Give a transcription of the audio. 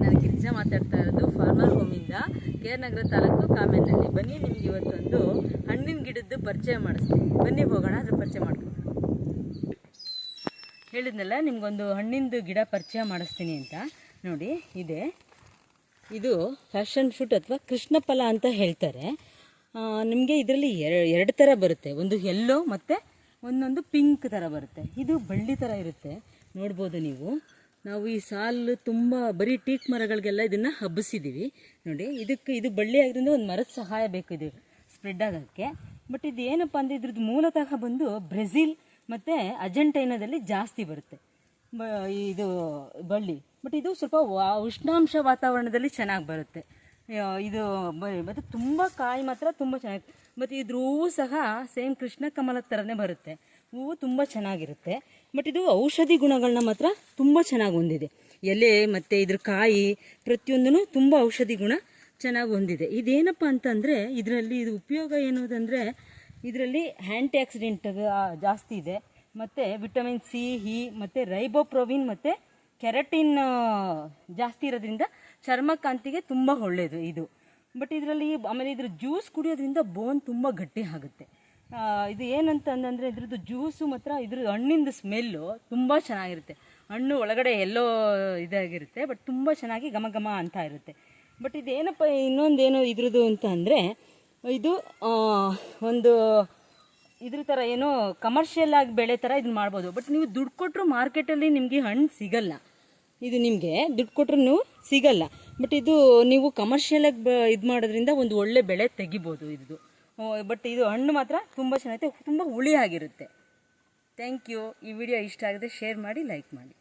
ನಾನು ಗಿರಿಜಾ ಮಾತಾಡ್ತಾ ಇರೋದು ಫಾರ್ಮರ್ ಹೋಮಿಂದ, ಕೇರ್ನಗರ ತಾಲೂಕು ಕಾಮೆನಲ್ಲಿ. ಬನ್ನಿ, ನಿಮ್ಗೆ ಇವತ್ತೊಂದು ಹಣ್ಣಿನ ಗಿಡದ್ದು ಪರಿಚಯ ಮಾಡಿಸ್ತೀನಿ. ಬನ್ನಿ ಹೋಗೋಣ, ಅದ್ರ ಪರಿಚಯ ಮಾಡ್ಕೊಂಡು. ಹೇಳಿದ್ನಲ್ಲ ನಿಮ್ಗೊಂದು ಹಣ್ಣಿಂದು ಗಿಡ ಪರಿಚಯ ಮಾಡಿಸ್ತೀನಿ ಅಂತ. ನೋಡಿ, ಇದು ಫ್ಯಾಷನ್ ಫ್ರೂಟ್ ಅಥವಾ ಕೃಷ್ಣ ಫಲ ಅಂತ ಹೇಳ್ತಾರೆ. ನಿಮಗೆ ಇದರಲ್ಲಿ ಎರಡು ಥರ ಬರುತ್ತೆ. ಒಂದು ಯೆಲ್ಲೋ ಮತ್ತು ಒಂದೊಂದು ಪಿಂಕ್ ಥರ ಬರುತ್ತೆ. ಇದು ಬಳ್ಳಿ ಥರ ಇರುತ್ತೆ, ನೋಡ್ಬೋದು ನೀವು. ನಾವು ಈ ಸಾಲು ತುಂಬ ಬರೀ ಟೀಕ್ ಮರಗಳಿಗೆಲ್ಲ ಇದನ್ನು ಹಬ್ಬಿಸಿದ್ದೀವಿ ನೋಡಿ. ಇದು ಬಳ್ಳಿ ಆಗೋದ್ರಿಂದ ಒಂದು ಮರದ ಸಹಾಯ ಬೇಕು ಇದು ಸ್ಪ್ರೆಡ್ ಆಗೋಕ್ಕೆ. ಬಟ್ ಇದು ಏನಪ್ಪ ಅಂದರೆ ಇದ್ರದ್ದು ಮೂಲತಃ ಬಂದು ಬ್ರೆಜಿಲ್ ಮತ್ತು ಅರ್ಜೆಂಟೈನಾದಲ್ಲಿ ಜಾಸ್ತಿ ಬರುತ್ತೆ ಇದು ಬಳ್ಳಿ. ಬಟ್ ಇದು ಸ್ವಲ್ಪ ಉಷ್ಣಾಂಶ ವಾತಾವರಣದಲ್ಲಿ ಚೆನ್ನಾಗಿ ಬರುತ್ತೆ ಇದು. ಮತ್ತು ತುಂಬ ಕಾಯಿ ಮಾತ್ರ ತುಂಬ ಚೆನ್ನಾಗಿ. ಮತ್ತು ಇದ್ರ ಹೂವು ಸಹ ಸೇಮ್ ಕೃಷ್ಣ ಕಮಲದ ಥರನೇ ಬರುತ್ತೆ. ಹೂವು ತುಂಬ ಚೆನ್ನಾಗಿರುತ್ತೆ. ಬಟ್ ಇದು ಔಷಧಿ ಗುಣಗಳನ್ನ ಮಾತ್ರ ತುಂಬ ಚೆನ್ನಾಗಿ ಹೊಂದಿದೆ. ಎಲೆ ಮತ್ತು ಇದ್ರ ಕಾಯಿ ಪ್ರತಿಯೊಂದೂ ತುಂಬ ಔಷಧಿ ಗುಣ ಚೆನ್ನಾಗಿ ಹೊಂದಿದೆ. ಇದೇನಪ್ಪ ಅಂತಂದರೆ ಇದರಲ್ಲಿ ಇದು ಉಪಯೋಗ ಏನೋದಂದರೆ ಇದರಲ್ಲಿ ಆ್ಯಂಟಿ ಆಕ್ಸಿಡೆಂಟ್ ಜಾಸ್ತಿ ಇದೆ. ಮತ್ತು ವಿಟಮಿನ್ ಸಿ, ಇ ಮತ್ತು ರೈಬೋಪ್ರೋವಿನ್ ಮತ್ತು ಕೆರಟಿನ್ ಜಾಸ್ತಿ ಇರೋದ್ರಿಂದ ಚರ್ಮಕಾಂತಿಗೆ ತುಂಬ ಒಳ್ಳೆಯದು ಇದು. ಬಟ್ ಇದರಲ್ಲಿ ಆಮೇಲೆ ಇದ್ರ ಜ್ಯೂಸ್ ಕುಡಿಯೋದ್ರಿಂದ ಬೋನ್ ತುಂಬ ಗಟ್ಟಿ ಆಗುತ್ತೆ. ಇದು ಏನಂತ ಅಂದರೆ ಇದ್ರದ್ದು ಜ್ಯೂಸು ಮಾತ್ರ ಇದ್ರ ಹಣ್ಣಿಂದು ಸ್ಮೆಲ್ಲು ತುಂಬ ಚೆನ್ನಾಗಿರುತ್ತೆ. ಹಣ್ಣು ಒಳಗಡೆ ಎಲ್ಲೋ ಇದಾಗಿರುತ್ತೆ, ಬಟ್ ತುಂಬ ಚೆನ್ನಾಗಿ ಘಮ ಘಮ ಅಂತ ಇರುತ್ತೆ. ಬಟ್ ಇದೇನಪ್ಪ ಇನ್ನೊಂದೇನು ಇದ್ರದ್ದು ಅಂತ ಅಂದರೆ ಇದು ಒಂದು ಇದ್ರ ಥರ ಏನೋ ಕಮರ್ಷಿಯಲ್ ಆಗಿ ಬೆಳೆ ಥರ ಇದನ್ನ ಮಾಡ್ಬೋದು. ಬಟ್ ನೀವು ದುಡ್ಡು ಕೊಟ್ಟರು ಮಾರ್ಕೆಟಲ್ಲಿ ನಿಮಗೆ ಹಣ್ಣು ಸಿಗಲ್ಲ. ಇದು ನಿಮಗೆ ದುಡ್ಡು ಕೊಟ್ಟರು ನೀವು ಸಿಗಲ್ಲ. ಬಟ್ ಇದು ನೀವು ಕಮರ್ಷಿಯಲಾಗಿ ಇದು ಮಾಡೋದ್ರಿಂದ ಒಂದು ಒಳ್ಳೆ ಬೆಳೆ ತೆಗಿಬೋದು ಇದು. ಬಟ್ ಇದು ಹಣ್ಣು ಮಾತ್ರ ತುಂಬ ಚೆನ್ನಾಗಿರುತ್ತೆ, ತುಂಬ ಹುಳಿ ಆಗಿರುತ್ತೆ. Thank you. ಈ ವಿಡಿಯೋ ಇಷ್ಟ ಆಗಿದೆ ಶೇರ್ ಮಾಡಿ, ಲೈಕ್ ಮಾಡಿ.